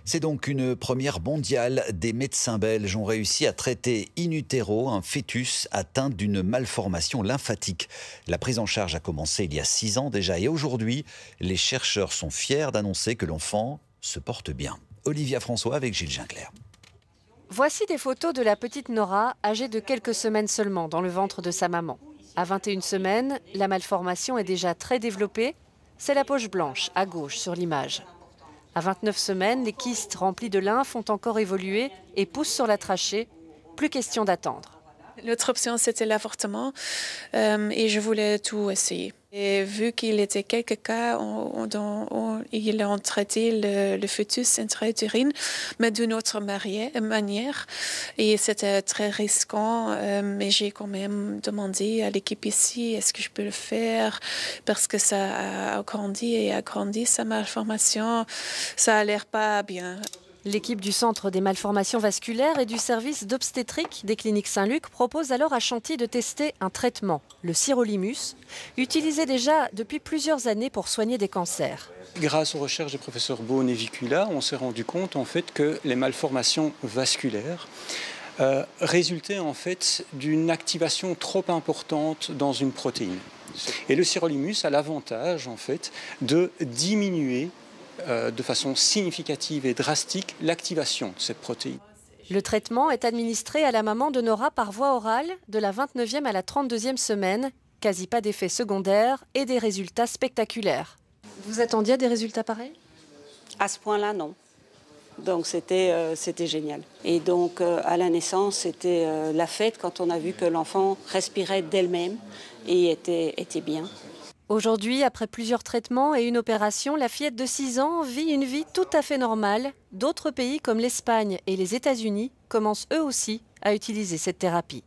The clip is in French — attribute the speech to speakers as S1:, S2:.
S1: C'est donc une première mondiale. Des médecins belges ont réussi à traiter in utero un fœtus atteint d'une malformation lymphatique. La prise en charge a commencé il y a 6 ans déjà et aujourd'hui, les chercheurs sont fiers d'annoncer que l'enfant se porte bien. Olivia François avec Gilles Ginclair.
S2: Voici des photos de la petite Nora, âgée de quelques semaines seulement, dans le ventre de sa maman. À 21 semaines, la malformation est déjà très développée. C'est la poche blanche, à gauche, sur l'image. À 29 semaines, les kystes remplis de lymphe ont encore évolué et poussent sur la trachée. Plus question d'attendre.
S3: L'autre option, c'était l'avortement et je voulais tout essayer. Et vu qu'il était quelques cas où ils ont traité le fœtus intra-utérine, mais d'une autre manière, et c'était très risquant, mais j'ai quand même demandé à l'équipe ici, est-ce que je peux le faire, parce que ça a agrandi sa malformation, ça a l'air pas bien.
S2: L'équipe du Centre des malformations vasculaires et du service d'obstétrique des cliniques Saint-Luc propose alors à Chantilly de tester un traitement, le sirolimus, utilisé déjà depuis plusieurs années pour soigner des cancers.
S4: Grâce aux recherches du professeur Beaune et Vicula, on s'est rendu compte en fait que les malformations vasculaires résultaient en fait d'une activation trop importante dans une protéine. Et le sirolimus a l'avantage en fait de diminuer de façon significative et drastique l'activation de cette protéine.
S2: Le traitement est administré à la maman de Nora par voie orale de la 29e à la 32e semaine. Quasi pas d'effets secondaires et des résultats spectaculaires. Vous attendiez des résultats pareils?
S5: À ce point-là, non. Donc c'était génial. Et donc à la naissance, c'était la fête quand on a vu que l'enfant respirait d'elle-même et était bien.
S2: Aujourd'hui, après plusieurs traitements et une opération, la fillette de 6 ans vit une vie tout à fait normale. D'autres pays comme l'Espagne et les États-Unis commencent eux aussi à utiliser cette thérapie.